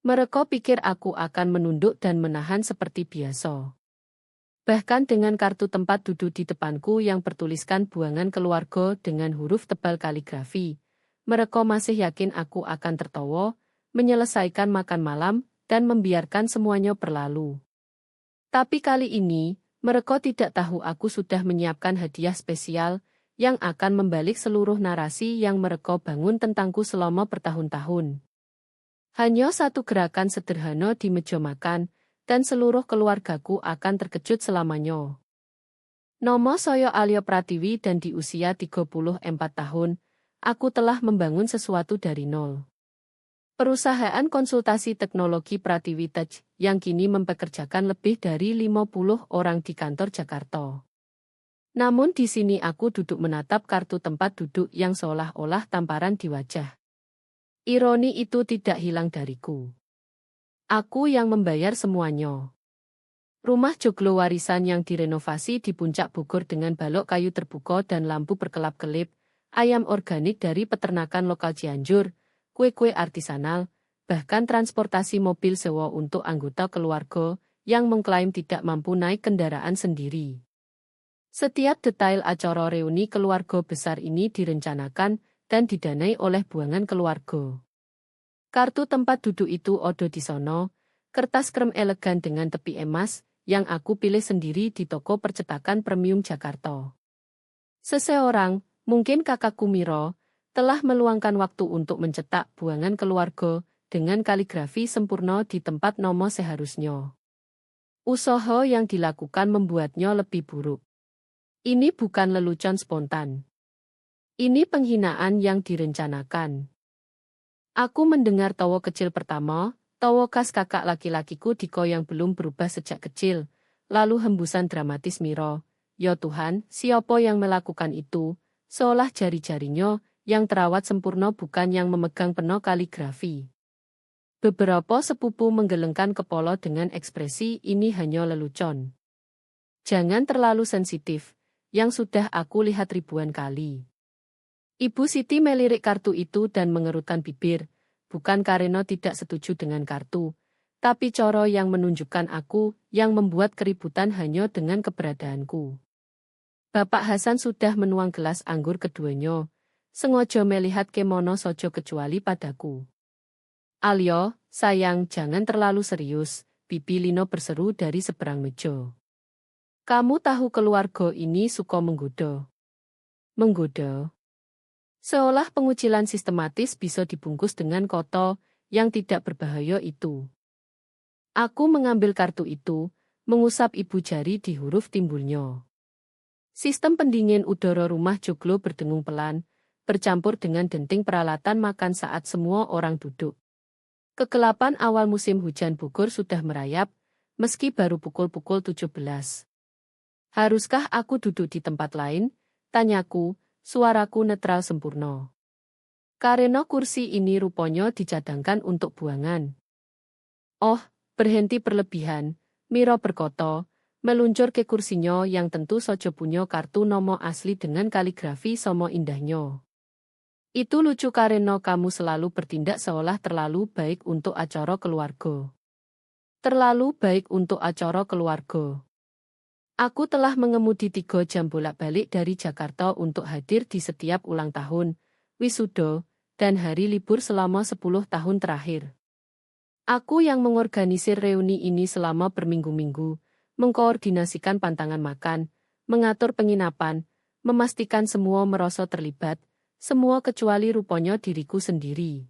Mereka pikir aku akan menunduk dan menahan seperti biasa. Bahkan dengan kartu tempat duduk di depanku yang bertuliskan buangan keluarga dengan huruf tebal kaligrafi, mereka masih yakin aku akan tertawa, menyelesaikan makan malam, dan membiarkan semuanya berlalu. Tapi kali ini, mereka tidak tahu aku sudah menyiapkan hadiah spesial yang akan membalik seluruh narasi yang mereka bangun tentangku selama bertahun-tahun. Hanya satu gerakan sederhana di meja makan, dan seluruh keluargaku akan terkejut selamanya. Nama saya Alia Pratiwi dan di usia 34 tahun, aku telah membangun sesuatu dari nol. Perusahaan konsultasi teknologi Pratiwi Tech yang kini mempekerjakan lebih dari 50 orang di kantor Jakarta. Namun di sini aku duduk menatap kartu tempat duduk yang seolah-olah tamparan di wajah. Ironi itu tidak hilang dariku. Aku yang membayar semuanya. Rumah joglo warisan yang direnovasi di puncak Bogor dengan balok kayu terbuka dan lampu berkelap-kelip, ayam organik dari peternakan lokal Cianjur, kue-kue artisanal, bahkan transportasi mobil sewa untuk anggota keluarga yang mengklaim tidak mampu naik kendaraan sendiri. Setiap detail acara reuni keluarga besar ini direncanakan dan didanai oleh buangan keluarga. Kartu tempat duduk itu ada di sono, kertas krem elegan dengan tepi emas, yang aku pilih sendiri di toko percetakan premium Jakarta. Seseorang, mungkin kakakku Miro, telah meluangkan waktu untuk mencetak buangan keluarga dengan kaligrafi sempurna di tempat nama seharusnya. Usaha yang dilakukan membuatnya lebih buruk. Ini bukan lelucon spontan. Ini penghinaan yang direncanakan. Aku mendengar tawa kecil pertama, tawa khas kakak laki-lakiku Diko yang belum berubah sejak kecil, lalu hembusan dramatis Miro. Ya Tuhan, siapa yang melakukan itu? Seolah jari-jarinya yang terawat sempurna bukan yang memegang pena kaligrafi. Beberapa sepupu menggelengkan kepala dengan ekspresi ini hanya lelucon. Jangan terlalu sensitif, yang sudah aku lihat ribuan kali. Ibu Siti melirik kartu itu dan mengerutkan bibir, bukan karena tidak setuju dengan kartu, tapi cara yang menunjukkan aku yang membuat keributan hanya dengan keberadaanku. Bapak Hasan sudah menuang gelas anggur keduanya, sengaja melihat kemono sojo kecuali padaku. Alyo, sayang jangan terlalu serius, Bibi Lino berseru dari seberang meja. Kamu tahu keluarga ini suka menggoda. Menggoda. Seolah pengucilan sistematis bisa dibungkus dengan kata yang tidak berbahaya itu. Aku mengambil kartu itu, mengusap ibu jari di huruf timbulnya. Sistem pendingin udara rumah joglo berdengung pelan, bercampur dengan denting peralatan makan saat semua orang duduk. Kegelapan awal musim hujan Bogor sudah merayap, meski baru pukul 17. Haruskah aku duduk di tempat lain? Tanyaku. Suaraku netral sempurna. Karena kursi ini rupanya dicadangkan untuk buangan. Oh, berhenti berlebihan, Miro berkata, meluncur ke kursinya yang tentu saja punya kartu nama asli dengan kaligrafi sama indahnya. Itu lucu karena kamu selalu bertindak seolah terlalu baik untuk acara keluarga. Terlalu baik untuk acara keluarga. Aku telah mengemudi 3 jam bolak-balik dari Jakarta untuk hadir di setiap ulang tahun, wisuda, dan hari libur selama 10 tahun terakhir. Aku yang mengorganisir reuni ini selama berminggu-minggu, mengkoordinasikan pantangan makan, mengatur penginapan, memastikan semua merasa terlibat, semua kecuali rupanya diriku sendiri.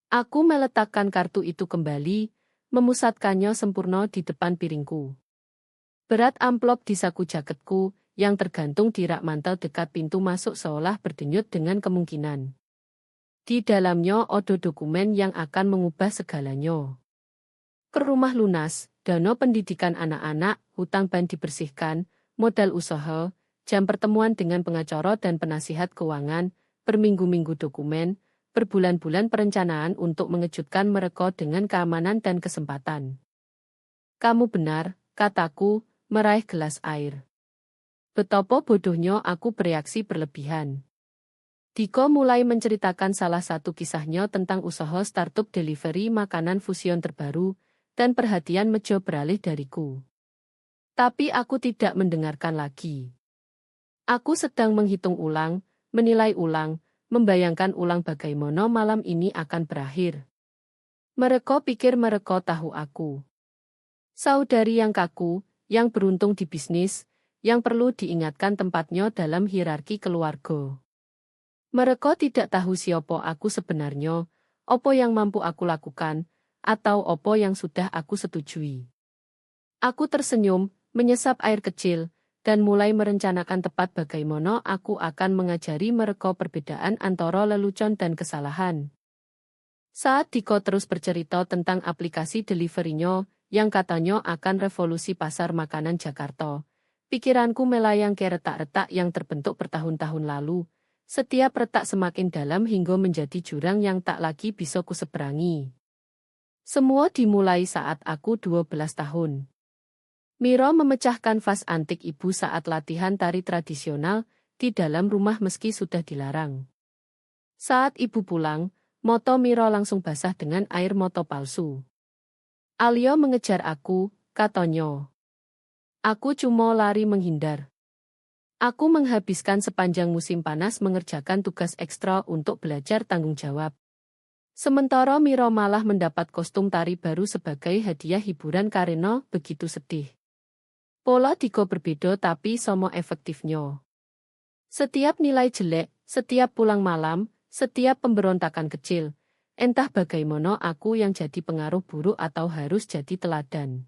Aku meletakkan kartu itu kembali, memusatkannya sempurna di depan piringku. Berat amplop di saku jaketku, yang tergantung di rak mantel dekat pintu masuk seolah berdenyut dengan kemungkinan. Di dalamnya ada dokumen yang akan mengubah segalanya. Ke rumah lunas, dana pendidikan anak-anak, hutang ban dibersihkan, modal usaha, jam pertemuan dengan pengacara dan penasihat keuangan, berminggu-minggu dokumen, berbulan-bulan perencanaan untuk mengejutkan mereka dengan keamanan dan kesempatan. Kamu benar, kataku, meraih gelas air. Betapa bodohnya aku bereaksi berlebihan. Diko mulai menceritakan salah satu kisahnya tentang usaha startup delivery makanan fusion terbaru, dan perhatian Mejo beralih dariku. Tapi aku tidak mendengarkan lagi. Aku sedang menghitung ulang, menilai ulang, membayangkan ulang bagaimana malam ini akan berakhir. Mereka pikir mereka tahu aku. Saudari yang kaku, yang beruntung di bisnis, yang perlu diingatkan tempatnya dalam hierarki keluarga. Mereka tidak tahu siapa aku sebenarnya, apa yang mampu aku lakukan, atau apa yang sudah aku setujui. Aku tersenyum, menyesap air kecil, dan mulai merencanakan tepat bagaimana aku akan mengajari mereka perbedaan antara lelucon dan kesalahan. Saat Diko terus bercerita tentang aplikasi delivery-nya, yang katanya akan revolusi pasar makanan Jakarta, pikiranku melayang ke retak-retak yang terbentuk bertahun-tahun lalu. Setiap retak semakin dalam hingga menjadi jurang yang tak lagi bisa kuseberangi. Semua dimulai saat aku 12 tahun. Miro memecahkan vas antik ibu saat latihan tari tradisional di dalam rumah meski sudah dilarang. Saat ibu pulang, moto Miro langsung basah dengan air moto palsu. Alio mengejar aku, katanya. Aku cuma lari menghindar. Aku menghabiskan sepanjang musim panas mengerjakan tugas ekstra untuk belajar tanggung jawab. Sementara Miro malah mendapat kostum tari baru sebagai hadiah hiburan karena begitu sedih. Pola Diko berbeda tapi sama efektifnya. Setiap nilai jelek, setiap pulang malam, setiap pemberontakan kecil, entah bagaimana aku yang jadi pengaruh buruk atau harus jadi teladan.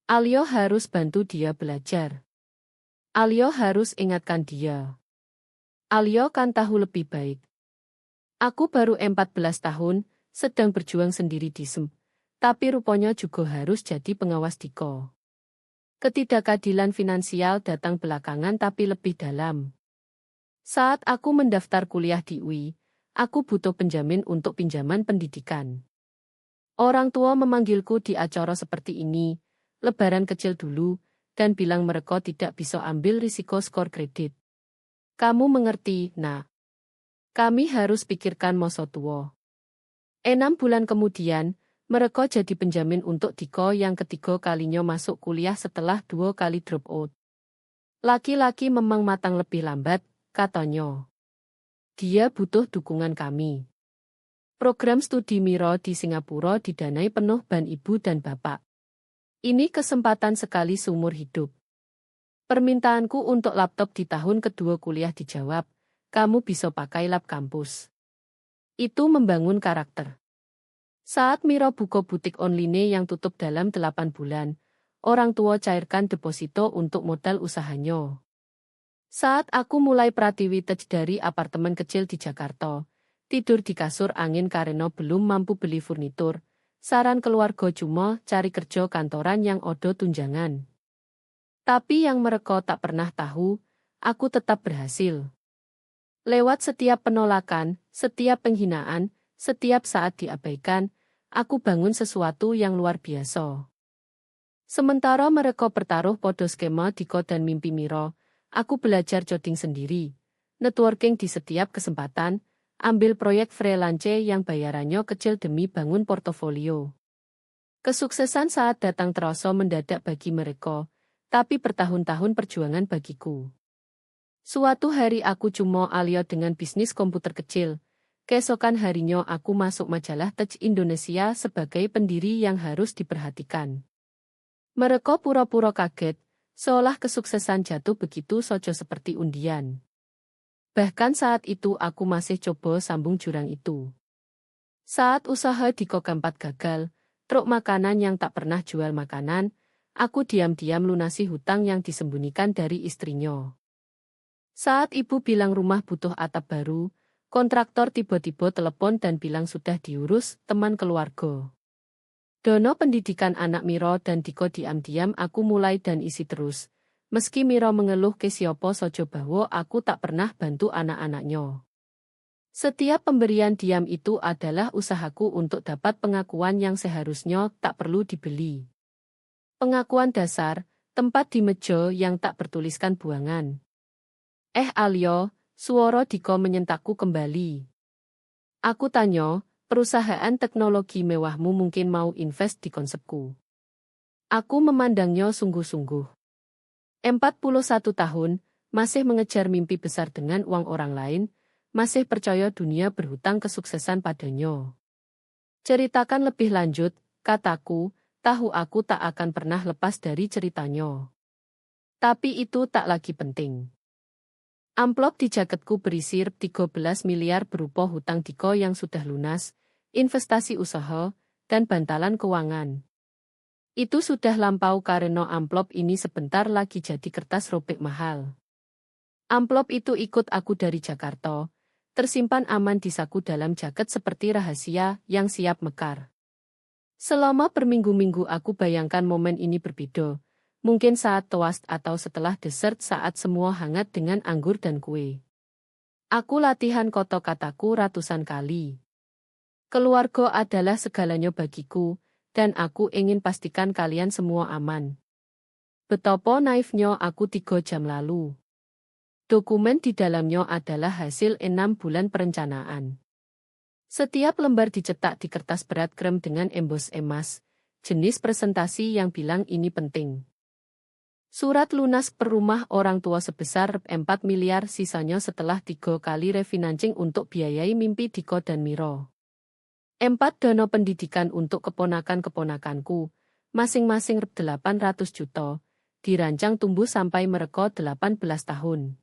Alio harus bantu dia belajar. Alio harus ingatkan dia. Alio kan tahu lebih baik. Aku baru 14 tahun, sedang berjuang sendiri di SEM, tapi rupanya juga harus jadi pengawas Diko. Ketidakadilan finansial datang belakangan tapi lebih dalam. Saat aku mendaftar kuliah di UI, aku butuh penjamin untuk pinjaman pendidikan. Orang tua memanggilku di acara seperti ini, lebaran kecil dulu, dan bilang mereka tidak bisa ambil risiko skor kredit. Kamu mengerti, nak? Kami harus pikirkan masa tua. 6 bulan kemudian, mereka jadi penjamin untuk Diko yang ketiga kalinya masuk kuliah setelah 2 kali drop out. Laki-laki memang matang lebih lambat, katanya. Dia butuh dukungan kami. Program studi Miro di Singapura didanai penuh ban ibu dan bapak. Ini kesempatan sekali seumur hidup. Permintaanku untuk laptop di tahun kedua kuliah dijawab, kamu bisa pakai lab kampus. Itu membangun karakter. Saat Miro buka butik online yang tutup dalam 8 bulan, orang tua cairkan deposito untuk modal usahanya. Saat aku mulai pratiwitej dari apartemen kecil di Jakarta, tidur di kasur angin karena belum mampu beli furnitur, saran keluarga cuma cari kerja kantoran yang odo tunjangan. Tapi yang mereka tak pernah tahu, aku tetap berhasil. Lewat setiap penolakan, setiap penghinaan, setiap saat diabaikan, aku bangun sesuatu yang luar biasa. Sementara mereka bertaruh pada skema Diko dan mimpi Miro, aku belajar coding sendiri, networking di setiap kesempatan, ambil proyek freelance yang bayarannya kecil demi bangun portofolio. Kesuksesan saat datang terasa mendadak bagi mereka, tapi bertahun-tahun perjuangan bagiku. Suatu hari aku cuma Alio dengan bisnis komputer kecil. Keesokan harinya aku masuk majalah Tech Indonesia sebagai pendiri yang harus diperhatikan. Mereka pura-pura kaget, seolah kesuksesan jatuh begitu saja seperti undian. Bahkan saat itu aku masih coba sambung jurang itu. Saat usaha Diko keempat gagal, truk makanan yang tak pernah jual makanan, aku diam-diam lunasi hutang yang disembunyikan dari istrinya. Saat ibu bilang rumah butuh atap baru, kontraktor tiba-tiba telepon dan bilang sudah diurus teman keluarga. Dono pendidikan anak Miro dan Diko diam-diam aku mulai dan isi terus. Meski Miro mengeluh ke siapa saja bahwa aku tak pernah bantu anak-anaknya. Setiap pemberian diam itu adalah usahaku untuk dapat pengakuan yang seharusnya tak perlu dibeli. Pengakuan dasar, tempat di meja yang tak bertuliskan buangan. Alio, Suara Diko menyentakku kembali. Aku tanya, perusahaan teknologi mewahmu mungkin mau invest di konsepku. Aku memandangnya sungguh-sungguh. 41 tahun, masih mengejar mimpi besar dengan uang orang lain, masih percaya dunia berhutang kesuksesan padanya. Ceritakan lebih lanjut, kataku, tahu aku tak akan pernah lepas dari ceritanya. Tapi itu tak lagi penting. Amplop di jaketku berisi 13 miliar berupa hutang Diko yang sudah lunas, investasi usaha, dan bantalan keuangan. Itu sudah lampau karena amplop ini sebentar lagi jadi kertas robek mahal. Amplop itu ikut aku dari Jakarta, tersimpan aman di saku dalam jaket seperti rahasia yang siap mekar. Selama berminggu-minggu aku bayangkan momen ini berbeda. Mungkin saat toast atau setelah dessert saat semua hangat dengan anggur dan kue. Aku latihan kata-kataku ratusan kali. Keluarga adalah segalanya bagiku, dan aku ingin pastikan kalian semua aman. Betapa naifnya aku 3 jam lalu. Dokumen di dalamnya adalah hasil 6 bulan perencanaan. Setiap lembar dicetak di kertas berat krem dengan embos emas, jenis presentasi yang bilang ini penting. Surat lunas per rumah orang tua sebesar 4 miliar sisanya setelah 3 kali refinancing untuk biayai mimpi Diko dan Miro. 4 dana pendidikan untuk keponakan-keponakanku, masing-masing 800 juta, dirancang tumbuh sampai mereka 18 tahun.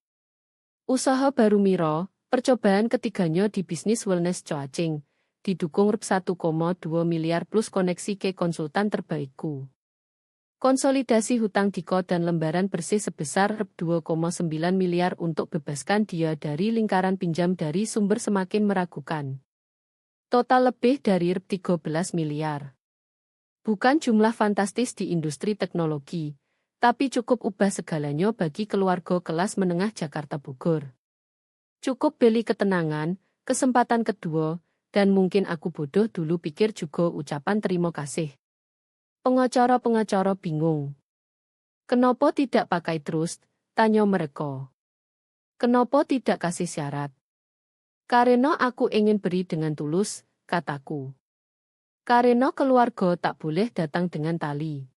Usaha baru Miro, percobaan ketiganya di bisnis wellness coaching, didukung 1,2 miliar plus koneksi ke konsultan terbaikku. Konsolidasi hutang Diko dan lembaran bersih sebesar 2,9 miliar untuk bebaskan dia dari lingkaran pinjam dari sumber semakin meragukan. Total lebih dari 13 miliar. Bukan jumlah fantastis di industri teknologi, tapi cukup ubah segalanya bagi keluarga kelas menengah Jakarta Bogor. Cukup beli ketenangan, kesempatan kedua, dan mungkin aku bodoh dulu pikir juga ucapan terima kasih. Pengacara-pengacara bingung. Kenapa tidak pakai trust? Tanya mereka. Kenapa tidak kasih syarat? Karena aku ingin beri dengan tulus, kataku. Karena keluarga tak boleh datang dengan tali.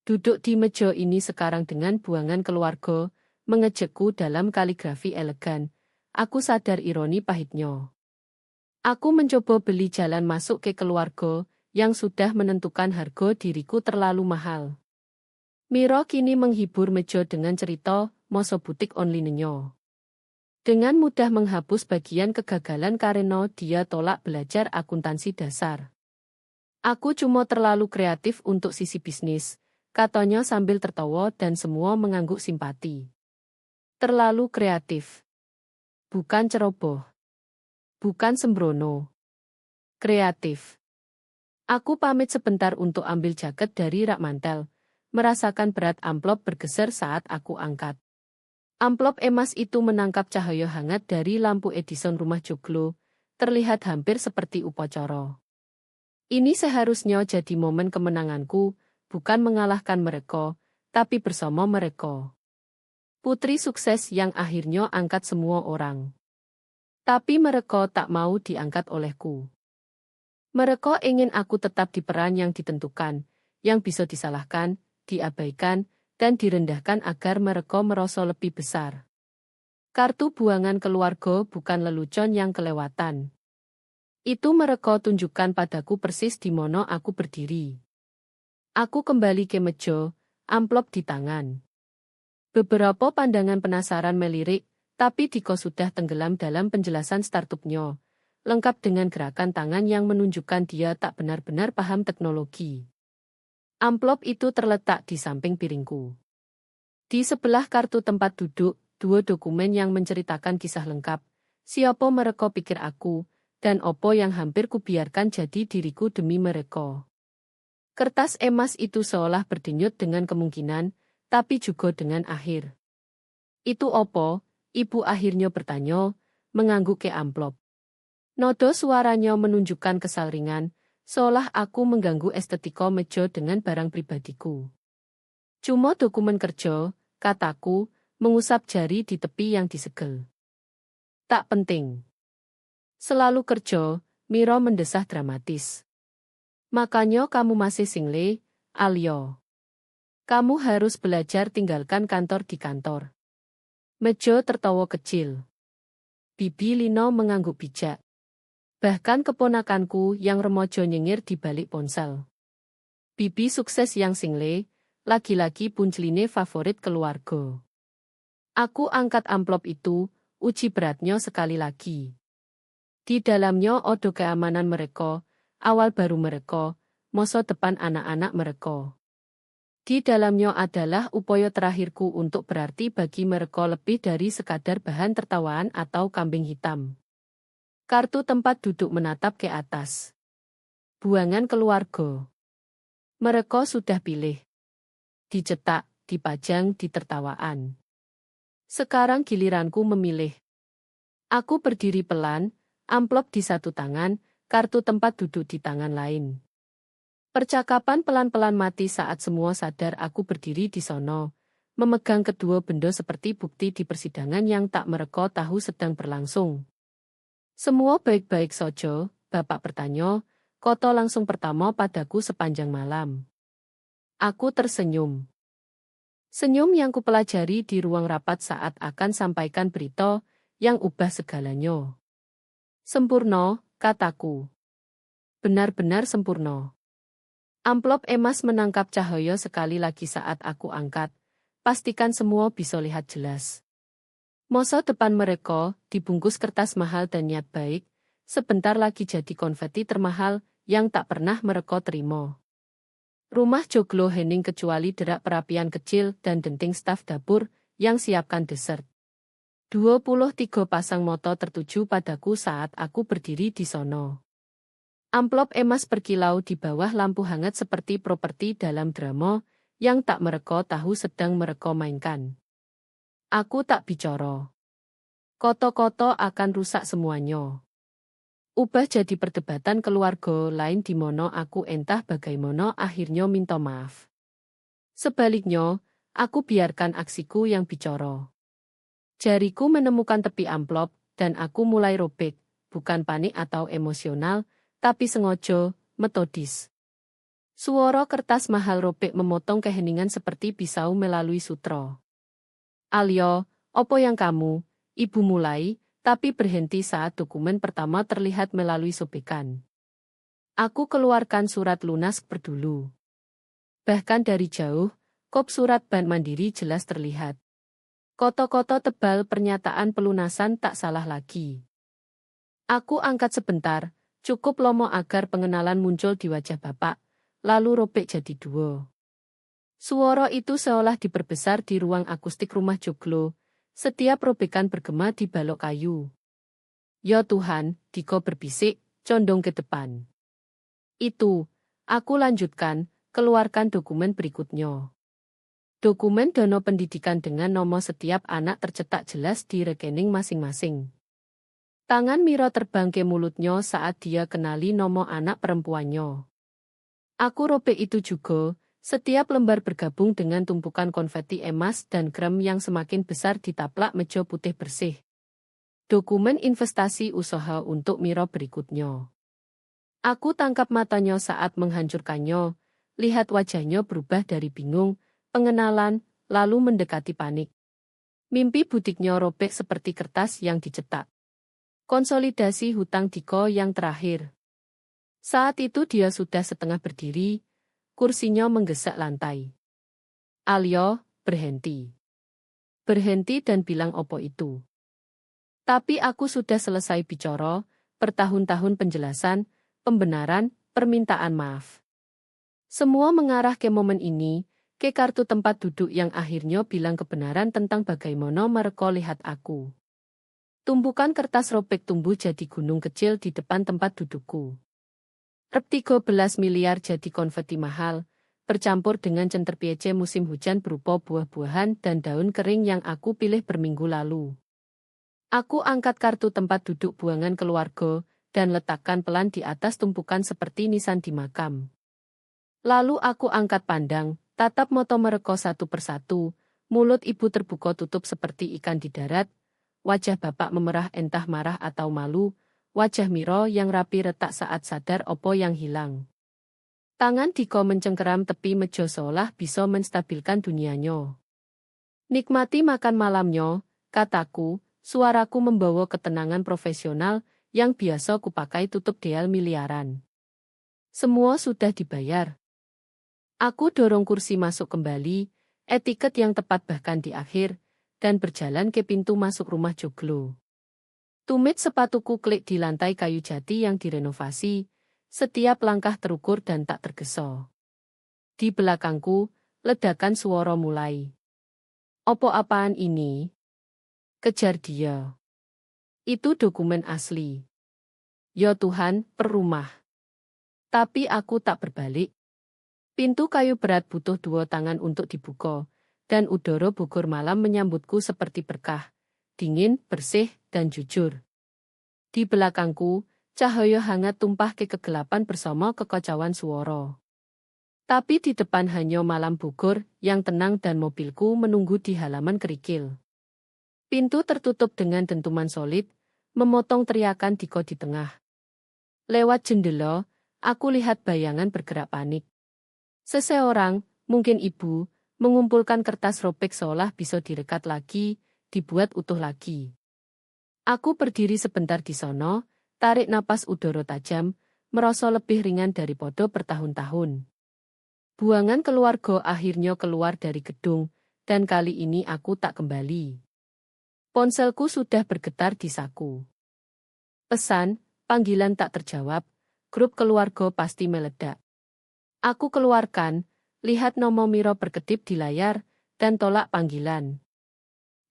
Duduk di meja ini sekarang dengan buangan keluarga, mengejekku dalam kaligrafi elegan. Aku sadar ironi pahitnya. Aku mencoba beli jalan masuk ke keluarga, yang sudah menentukan harga diriku terlalu mahal. Miro kini menghibur meja dengan cerita, moso butik online-nya. Dengan mudah menghapus bagian kegagalan karena dia tolak belajar akuntansi dasar. Aku cuma terlalu kreatif untuk sisi bisnis, katanya sambil tertawa dan semua mengangguk simpati. Terlalu kreatif. Bukan ceroboh. Bukan sembrono. Kreatif. Aku pamit sebentar untuk ambil jaket dari rak mantel, merasakan berat amplop bergeser saat aku angkat. Amplop emas itu menangkap cahaya hangat dari lampu Edison rumah joglo, terlihat hampir seperti upacara. Ini seharusnya jadi momen kemenanganku, bukan mengalahkan mereka, tapi bersama mereka. Putri sukses yang akhirnya angkat semua orang. Tapi mereka tak mau diangkat olehku. Mereka ingin aku tetap di peran yang ditentukan, yang bisa disalahkan, diabaikan, dan direndahkan agar mereka merasa lebih besar. Kartu buangan keluarga bukan lelucon yang kelewatan. Itu mereka tunjukkan padaku persis di mana aku berdiri. Aku kembali ke meja, amplop di tangan. Beberapa pandangan penasaran melirik, tapi Diko sudah tenggelam dalam penjelasan startupnya. Lengkap dengan gerakan tangan yang menunjukkan dia tak benar-benar paham teknologi. Amplop itu terletak di samping piringku. Di sebelah kartu tempat duduk, 2 dokumen yang menceritakan kisah lengkap, siapa mereka pikir aku, dan opo yang hampir kubiarkan jadi diriku demi mereka. Kertas emas itu seolah berdenyut dengan kemungkinan, tapi juga dengan akhir. Itu opo? Ibu akhirnya bertanya, mengangguk ke amplop. Nodo suaranya menunjukkan kesal ringan, seolah aku mengganggu estetika meja dengan barang pribadiku. Cuma dokumen kerja, kataku, mengusap jari di tepi yang disegel. Tak penting. Selalu kerja, Miro mendesah dramatis. Makanya kamu masih single, Alyo. Kamu harus belajar tinggalkan kantor di kantor. Mejo tertawa kecil. Bibi Lino mengangguk bijak. Bahkan keponakanku yang remaja nyengir di balik ponsel. Bibi sukses yang single, lagi-lagi punceline favorit keluarga. Aku angkat amplop itu, uji beratnya sekali lagi. Di dalamnya ada keamanan mereka, awal baru mereka, masa depan anak-anak mereka. Di dalamnya adalah upaya terakhirku untuk berarti bagi mereka lebih dari sekadar bahan tertawaan atau kambing hitam. Kartu tempat duduk menatap ke atas. Buangan keluarga. Mereka sudah pilih. Dicetak, dipajang, ditertawaan. Sekarang giliranku memilih. Aku berdiri pelan, amplop di satu tangan, kartu tempat duduk di tangan lain. Percakapan pelan-pelan mati saat semua sadar aku berdiri di sono, memegang kedua benda seperti bukti di persidangan yang tak mereka tahu sedang berlangsung. Semua baik-baik saja, Bapak bertanya, koto langsung pertama padaku sepanjang malam. Aku tersenyum. Senyum yang kupelajari di ruang rapat saat akan sampaikan berita yang ubah segalanya. Sempurna, kataku. Benar-benar sempurna. Amplop emas menangkap cahaya sekali lagi saat aku angkat. Pastikan semua bisa lihat jelas. Masa depan mereka, dibungkus kertas mahal dan niat baik, sebentar lagi jadi konfeti termahal yang tak pernah mereka terima. Rumah joglo hening kecuali derak perapian kecil dan denting staf dapur yang siapkan dessert. 23 pasang mata tertuju padaku saat aku berdiri di sono. Amplop emas berkilau di bawah lampu hangat seperti properti dalam drama yang tak mereka tahu sedang mereka mainkan. Aku tak bicara. Koto-koto akan rusak semuanya. Ubah jadi perdebatan keluarga lain di mana aku entah bagaimana akhirnya minta maaf. Sebaliknya, aku biarkan aksiku yang bicara. Jariku menemukan tepi amplop dan aku mulai robek, bukan panik atau emosional, tapi sengaja, metodis. Suara kertas mahal robek memotong keheningan seperti pisau melalui sutra. Alyo, opo yang kamu? Ibu mulai, tapi berhenti saat dokumen pertama terlihat melalui sobekan. Aku keluarkan surat lunas berdulu. Bahkan dari jauh, kop surat Bank Mandiri jelas terlihat. Koto-koto tebal pernyataan pelunasan tak salah lagi. Aku angkat sebentar, cukup lomo agar pengenalan muncul di wajah Bapak, lalu robek jadi dua. Suara itu seolah diperbesar di ruang akustik rumah joglo, setiap robekan bergema di balok kayu. Ya Tuhan, Diko berbisik, condong ke depan. Itu, aku lanjutkan, keluarkan dokumen berikutnya. Dokumen dana pendidikan dengan nomor setiap anak tercetak jelas di rekening masing-masing. Tangan Miro terbang ke mulutnya saat dia kenali nomor anak perempuannya. Aku robek itu juga, setiap lembar bergabung dengan tumpukan konfeti emas dan krem yang semakin besar di taplak meja putih bersih. Dokumen investasi usaha untuk Miro berikutnya. Aku tangkap matanya saat menghancurkannya, lihat wajahnya berubah dari bingung, pengenalan, lalu mendekati panik. Mimpi butiknya robek seperti kertas yang dicetak. Konsolidasi hutang Diko yang terakhir. Saat itu dia sudah setengah berdiri, kursinya menggesak lantai. Alyo, berhenti. Berhenti dan bilang opo itu. Tapi aku sudah selesai bicara, bertahun-tahun penjelasan, pembenaran, permintaan maaf. Semua mengarah ke momen ini, ke kartu tempat duduk yang akhirnya bilang kebenaran tentang bagaimana mereka lihat aku. Tumpukan kertas robek tumbuh jadi gunung kecil di depan tempat dudukku. Rep 13 miliar jadi konfeti mahal, bercampur dengan centerpiece musim hujan berupa buah-buahan dan daun kering yang aku pilih berminggu lalu. Aku angkat kartu tempat duduk buangan keluarga dan letakkan pelan di atas tumpukan seperti nisan di makam. Lalu aku angkat pandang, tatap mata mereka satu persatu, mulut ibu terbuka tutup seperti ikan di darat, wajah bapak memerah entah marah atau malu, wajah Miro yang rapi retak saat sadar opo yang hilang. Tangan Diko mencengkeram tepi meja seolah bisa menstabilkan dunianya. Nikmati makan malamnya, kataku, suaraku membawa ketenangan profesional yang biasa kupakai tutup dial miliaran. Semua sudah dibayar. Aku dorong kursi masuk kembali, etiket yang tepat bahkan di akhir, dan berjalan ke pintu masuk rumah joglo. Tumit sepatuku klik di lantai kayu jati yang direnovasi, setiap langkah terukur dan tak tergesa. Di belakangku, ledakan suara mulai. Opo apaan ini? Kejar dia. Itu dokumen asli. Ya Tuhan, perumah. Tapi aku tak berbalik. Pintu kayu berat butuh 2 tangan untuk dibuka, dan udara Bogor malam menyambutku seperti berkah, dingin, bersih, dan jujur. Di belakangku, cahaya hangat tumpah ke kegelapan bersama kekacauan suara. Tapi di depan hanya malam Bogor yang tenang dan mobilku menunggu di halaman kerikil. Pintu tertutup dengan dentuman solid, memotong teriakan Diko di tengah. Lewat jendela, aku lihat bayangan bergerak panik. Seseorang, mungkin ibu, mengumpulkan kertas robek seolah bisa direkat lagi, dibuat utuh lagi. Aku berdiri sebentar di sono, tarik napas udara tajam, merasa lebih ringan daripada bertahun-tahun. Buangan keluarga akhirnya keluar dari gedung, dan kali ini aku tak kembali. Ponselku sudah bergetar di saku. Pesan, panggilan tak terjawab, grup keluarga pasti meledak. Aku keluarkan, lihat nomor Miro berkedip di layar, dan tolak panggilan.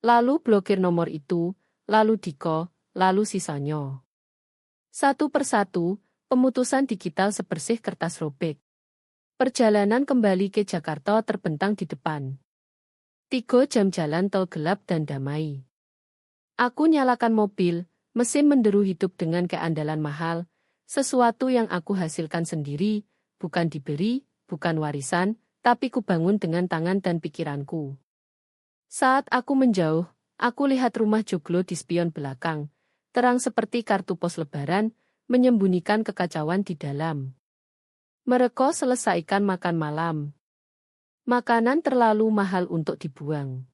Lalu blokir nomor itu, lalu Diko, lalu sisanya. Satu persatu, pemutusan digital sebersih kertas robek. Perjalanan kembali ke Jakarta terbentang di depan. 3 jam jalan tol gelap dan damai. Aku nyalakan mobil, mesin menderu hidup dengan keandalan mahal, sesuatu yang aku hasilkan sendiri, bukan diberi, bukan warisan, tapi kubangun dengan tangan dan pikiranku. Saat aku menjauh, aku lihat rumah joglo di spion belakang, terang seperti kartu pos lebaran, menyembunyikan kekacauan di dalam. Mereka selesaikan makan malam. Makanan terlalu mahal untuk dibuang.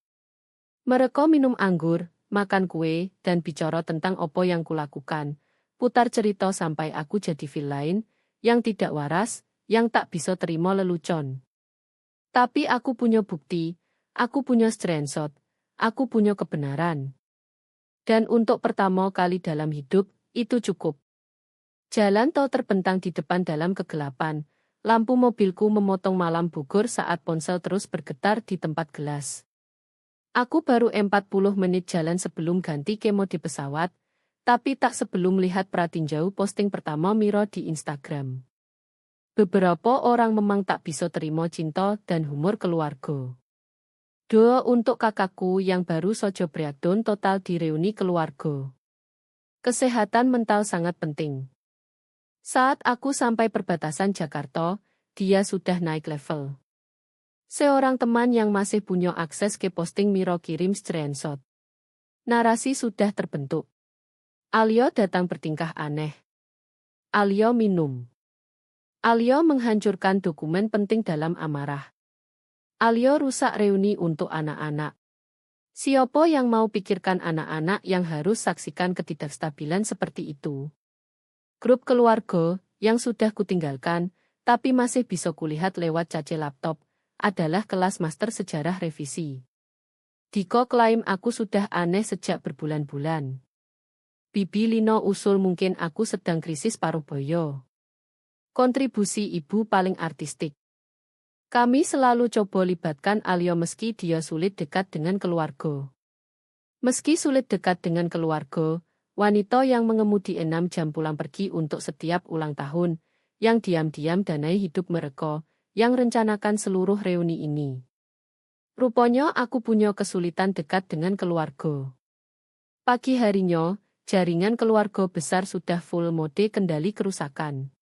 Mereka minum anggur, makan kue, dan bicara tentang opo yang kulakukan. Putar cerita sampai aku jadi villain, yang tidak waras, yang tak bisa terima lelucon. Tapi aku punya bukti, aku punya screenshot, aku punya kebenaran. Dan untuk pertama kali dalam hidup, itu cukup. Jalan tol terbentang di depan dalam kegelapan, lampu mobilku memotong malam Bogor saat ponsel terus bergetar di tempat gelas. Aku baru 40 menit jalan sebelum ganti ke mode pesawat, tapi tak sebelum lihat pratinjau posting pertama Miro di Instagram. Beberapa orang memang tak bisa terima cinta dan humor keluarga. Doa untuk kakakku yang baru saja breakdown total di reuni keluarga. Kesehatan mental sangat penting. Saat aku sampai perbatasan Jakarta, dia sudah naik level. Seorang teman yang masih punya akses ke posting Miro kirim screenshot. Narasi sudah terbentuk. Alio datang bertingkah aneh. Alio minum. Alio menghancurkan dokumen penting dalam amarah. Alio rusak reuni untuk anak-anak. Siapa yang mau pikirkan anak-anak yang harus saksikan ketidakstabilan seperti itu? Grup keluarga, yang sudah kutinggalkan, tapi masih bisa kulihat lewat cace laptop, adalah kelas master sejarah revisi. Diko klaim aku sudah aneh sejak berbulan-bulan. Bibi Lino usul mungkin aku sedang krisis paruh baya. Kontribusi ibu paling artistik. Kami selalu coba libatkan Alio meski dia sulit dekat dengan keluarga. Meski sulit dekat dengan keluarga, wanita yang mengemudi 6 jam pulang pergi untuk setiap ulang tahun, yang diam-diam danai hidup mereka, yang rencanakan seluruh reuni ini. Rupanya aku punya kesulitan dekat dengan keluarga. Pagi harinya, jaringan keluarga besar sudah full mode kendali kerusakan.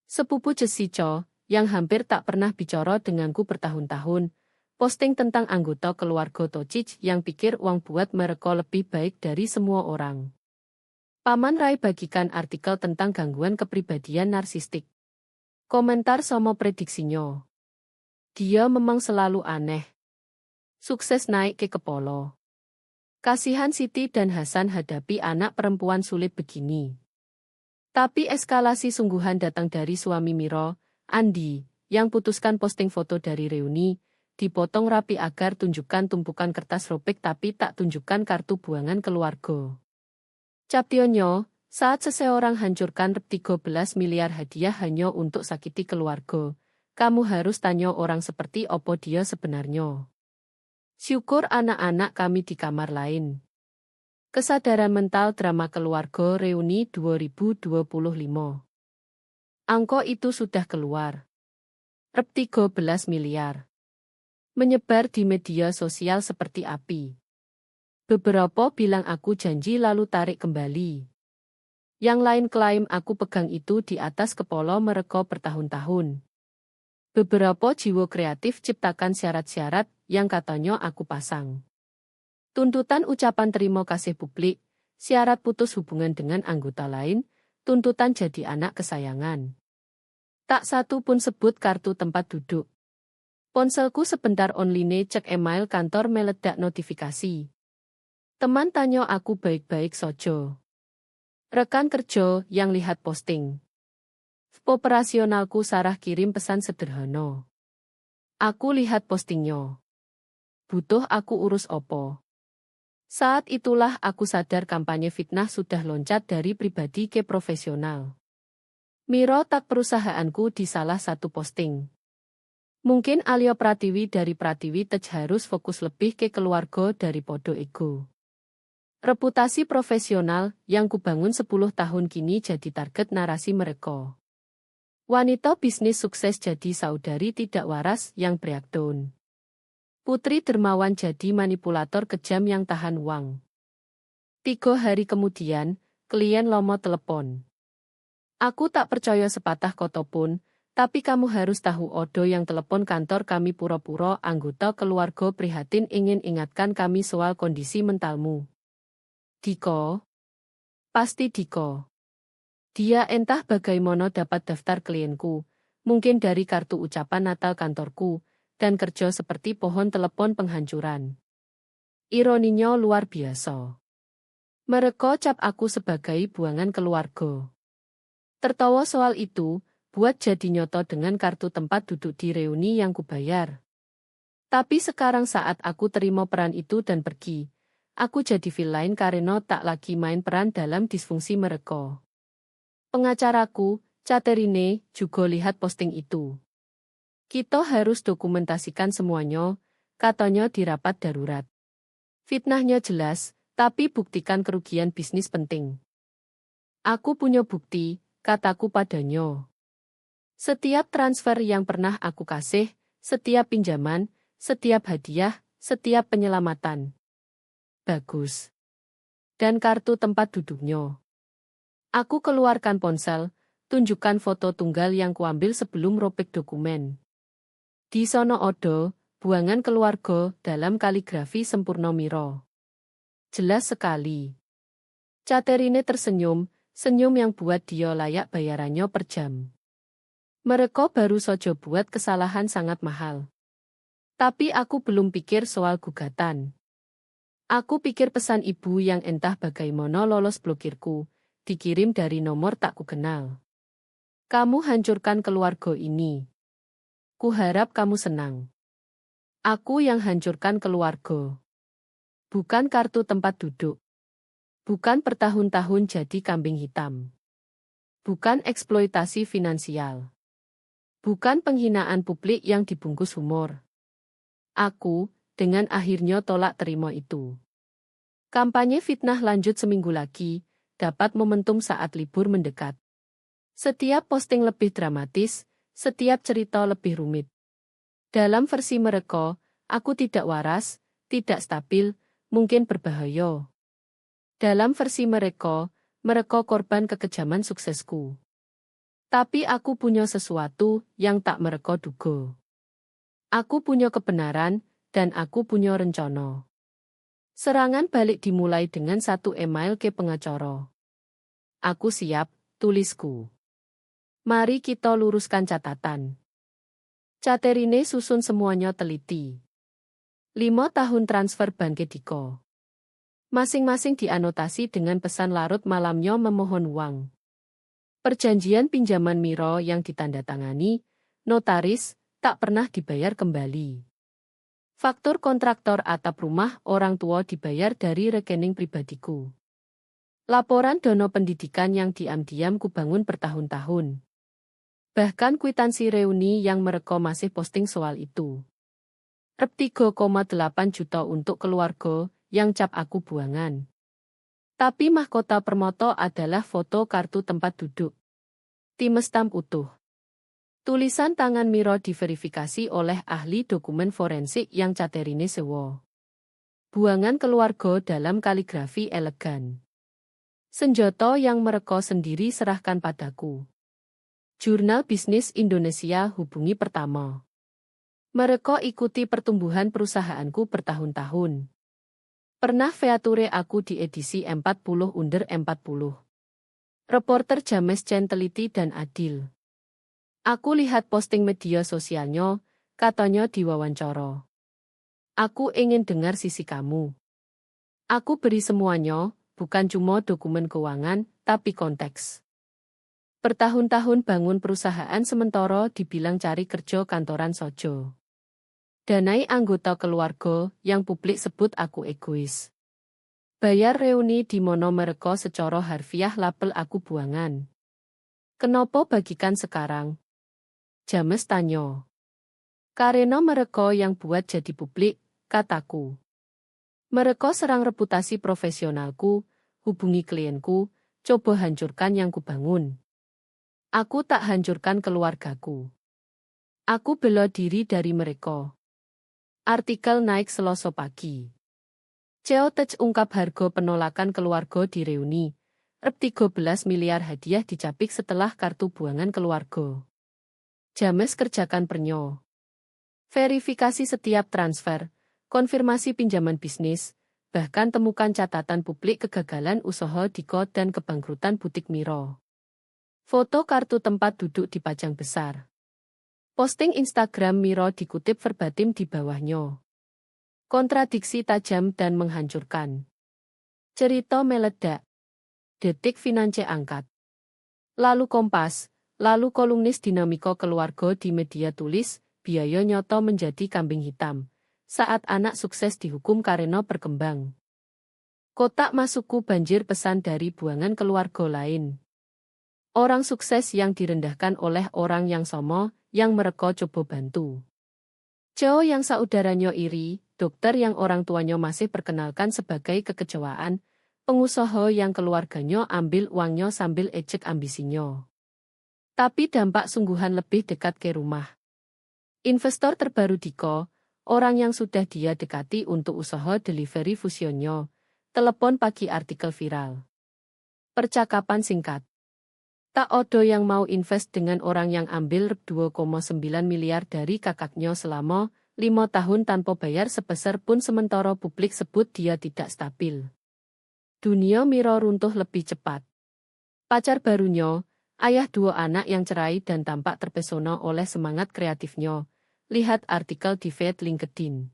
Sepupu Jessica, yang hampir tak pernah bicara denganku bertahun-tahun, Posting tentang anggota keluarga Tocic yang pikir uang buat mereka lebih baik dari semua orang. Paman Rai bagikan artikel tentang gangguan kepribadian narsistik. Komentar sama prediksinya. Dia memang selalu aneh. Sukses naik ke kepala. Kasihan Siti dan Hasan hadapi anak perempuan sulit begini. Tapi eskalasi sungguhan datang dari suami Miro, Andi, yang putuskan posting foto dari reuni, dipotong rapi agar tunjukkan tumpukan kertas robek tapi tak tunjukkan kartu buangan keluarga. Captionnya, saat seseorang hancurkan 13 miliar hadiah hanya untuk sakiti keluarga, kamu harus tanya orang seperti opo dia sebenarnya. Syukur anak-anak kami di kamar lain. Kesadaran mental drama keluarga reuni 2025. Angka itu sudah keluar. 13 miliar. Menyebar di media sosial seperti api. Beberapa bilang aku janji lalu tarik kembali. Yang lain klaim aku pegang itu di atas kepala mereka bertahun-tahun. Beberapa jiwa kreatif ciptakan syarat-syarat yang katanya aku pasang. Tuntutan ucapan terima kasih publik, syarat putus hubungan dengan anggota lain, tuntutan jadi anak kesayangan. Tak satu pun sebut kartu tempat duduk. Ponselku sebentar online cek email kantor meledak notifikasi. Teman tanya aku baik-baik sojo. Rekan kerja yang lihat posting. Operasionalku Sarah kirim pesan sederhana. Aku lihat postingnya. Butuh aku urus opo. Saat itulah aku sadar kampanye fitnah sudah loncat dari pribadi ke profesional. Miro tak perusahaanku di salah satu posting. Mungkin Alia Pratiwi dari Pratiwi Tej harus fokus lebih ke keluarga dari podo ego. Reputasi profesional yang kubangun 10 tahun kini jadi target narasi mereka. Wanita bisnis sukses jadi saudari tidak waras yang breakdown. Putri dermawan jadi manipulator kejam yang tahan uang. 3 hari kemudian, klien lomo telepon. Aku tak percaya sepatah kata pun, tapi kamu harus tahu Odo yang telepon kantor kami pura-pura anggota keluarga prihatin ingin ingatkan kami soal kondisi mentalmu. Diko? Pasti Diko. Dia entah bagaimana dapat daftar klienku, mungkin dari kartu ucapan Natal kantorku, dan kerja seperti pohon telepon penghancuran. Ironinya luar biasa. Mereka cap aku sebagai buangan keluarga. Tertawa soal itu, buat jadi nyoto dengan kartu tempat duduk di reuni yang kubayar. Tapi sekarang saat aku terima peran itu dan pergi, aku jadi villain karena tak lagi main peran dalam disfungsi mereka. Pengacaraku, Caterine, juga lihat posting itu. Kita harus dokumentasikan semuanya, katanya di rapat darurat. Fitnahnya jelas, tapi buktikan kerugian bisnis penting. Aku punya bukti, kataku padanya. Setiap transfer yang pernah aku kasih, setiap pinjaman, setiap hadiah, setiap penyelamatan. Bagus. Dan kartu tempat duduknya. Aku keluarkan ponsel, tunjukkan foto tunggal yang kuambil sebelum robek dokumen. Di sono Odo, buangan keluarga dalam kaligrafi sempurna Miro. Jelas sekali. Caterine tersenyum, senyum yang buat dia layak bayarannya per jam. Mereka baru saja buat kesalahan sangat mahal. Tapi aku belum pikir soal gugatan. Aku pikir pesan ibu yang entah bagaimana lolos blokirku, dikirim dari nomor tak kukenal. Kamu hancurkan keluarga ini. Kuharap kamu senang. Aku yang hancurkan keluarga. Bukan kartu tempat duduk. Bukan bertahun-tahun jadi kambing hitam. Bukan eksploitasi finansial. Bukan penghinaan publik yang dibungkus humor. Aku, dengan akhirnya tolak terima itu. Kampanye fitnah lanjut seminggu lagi, dapat momentum saat libur mendekat. Setiap posting lebih dramatis, setiap cerita lebih rumit. Dalam versi mereka, aku tidak waras, tidak stabil, mungkin berbahaya. Dalam versi mereka korban kekejaman suksesku. Tapi aku punya sesuatu yang tak mereka duga. Aku punya kebenaran, dan aku punya rencana. Serangan balik dimulai dengan satu email ke pengacara. Aku siap, tulisku. Mari kita luruskan catatan. Caterine susun semuanya teliti. 5 tahun transfer Bank Diko. Masing-masing dianotasi dengan pesan larut malamnya memohon uang. Perjanjian pinjaman Miro yang ditandatangani, notaris, tak pernah dibayar kembali. Faktur kontraktor atap rumah orang tua dibayar dari rekening pribadiku. Laporan dono pendidikan yang diam-diam kubangun bertahun-tahun. Bahkan kwitansi reuni yang mereka masih posting soal itu. Rep 3,8 juta untuk keluarga yang cap aku buangan. Tapi mahkota permoto adalah foto kartu tempat duduk. Tim stamp utuh. Tulisan tangan Miro diverifikasi oleh ahli dokumen forensik yang Caterine sewa. Buangan keluarga dalam kaligrafi elegan. Senjata yang mereka sendiri serahkan padaku. Jurnal Bisnis Indonesia hubungi pertama. Mereka ikuti pertumbuhan perusahaanku bertahun-tahun. Pernah feature aku di edisi 40/40. Reporter James Chen teliti dan adil. Aku lihat posting media sosialnya, katanya diwawancara. Aku ingin dengar sisi kamu. Aku beri semuanya, bukan cuma dokumen keuangan, tapi konteks. Bertahun-tahun bangun perusahaan sementara dibilang cari kerja kantoran sojo. Danai anggota keluarga yang publik sebut aku egois. Bayar reuni di mono mereka secara harfiah label aku buangan. Kenapa bagikan sekarang? James tanya. Karena mereka yang buat jadi publik, kataku. Mereka serang reputasi profesionalku, hubungi klienku, coba hancurkan yang kubangun. Aku tak hancurkan keluargaku. Aku bela diri dari mereka. Artikel naik Selasa pagi. Ceotech ungkap harga penolakan keluarga di reuni. Rep 13 miliar hadiah dicapik setelah kartu buangan keluarga. James kerjakan pernyo. Verifikasi setiap transfer, konfirmasi pinjaman bisnis, bahkan temukan catatan publik kegagalan usaha Diko dan kebangkrutan butik Miro. Foto kartu tempat duduk dipajang besar. Posting Instagram Miro dikutip verbatim di bawahnya. Kontradiksi tajam dan menghancurkan. Cerita meledak. Detik Finance angkat. Lalu Kompas, lalu kolumnis dinamika keluarga di media tulis, biaya nyoto menjadi kambing hitam. Saat anak sukses dihukum karena berkembang. Kotak masukku banjir pesan dari buangan keluarga lain. Orang sukses yang direndahkan oleh orang yang sama, yang mereka coba bantu. Joe yang saudaranya iri, dokter yang orang tuanya masih perkenalkan sebagai kekecewaan, pengusaha yang keluarganya ambil uangnya sambil ejek ambisinya. Tapi dampak sungguhan lebih dekat ke rumah. Investor terbaru Diko, orang yang sudah dia dekati untuk usaha delivery fusionnya, telepon pagi artikel viral. Percakapan singkat. Tak ada yang mau invest dengan orang yang ambil 2,9 miliar dari kakaknya selama 5 tahun tanpa bayar sepeser pun sementara publik sebut dia tidak stabil. Dunia Miro runtuh lebih cepat. Pacar barunya, ayah 2 anak yang cerai dan tampak terpesona oleh semangat kreatifnya. Lihat artikel di feed LinkedIn.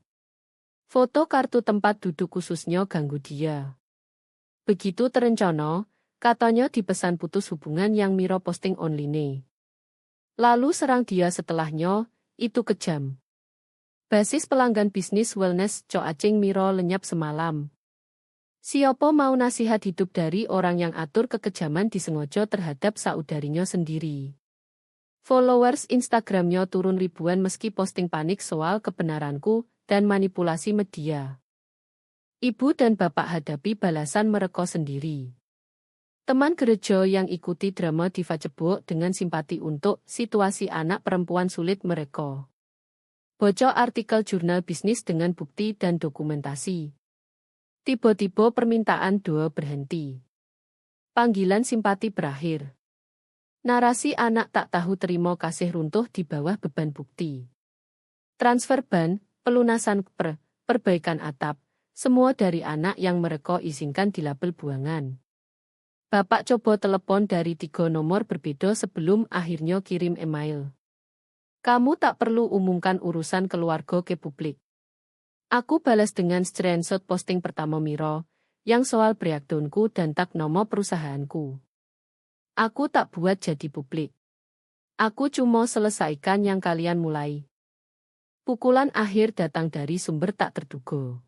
Foto kartu tempat duduk khususnya ganggu dia. Begitu terencana, katanya dipesan putus hubungan yang Miro posting online. Lalu serang dia setelahnya, itu kejam. Basis pelanggan bisnis wellness Coacing Miro lenyap semalam. Siapa mau nasihat hidup dari orang yang atur kekejaman disengaja terhadap saudarinya sendiri. Followers Instagramnya turun ribuan meski posting panik soal kebenaranku dan manipulasi media. Ibu dan bapak hadapi balasan mereka sendiri. Teman gereja yang ikuti drama Diva Cebok dengan simpati untuk situasi anak perempuan sulit mereka. Bocor artikel jurnal bisnis dengan bukti dan dokumentasi. Tiba-tiba permintaan doa berhenti. Panggilan simpati berakhir. Narasi anak tak tahu terima kasih runtuh di bawah beban bukti. transfer ban, pelunasan perbaikan atap, semua dari anak yang mereka izinkan di label buangan. Bapak coba telepon dari 3 nomor berbeda sebelum akhirnya kirim email. Kamu tak perlu umumkan urusan keluarga ke publik. Aku balas dengan screenshot posting pertama Miro, yang soal breakdownku dan tag nama perusahaanku. Aku tak buat jadi publik. Aku cuma selesaikan yang kalian mulai. Pukulan akhir datang dari sumber tak terduga.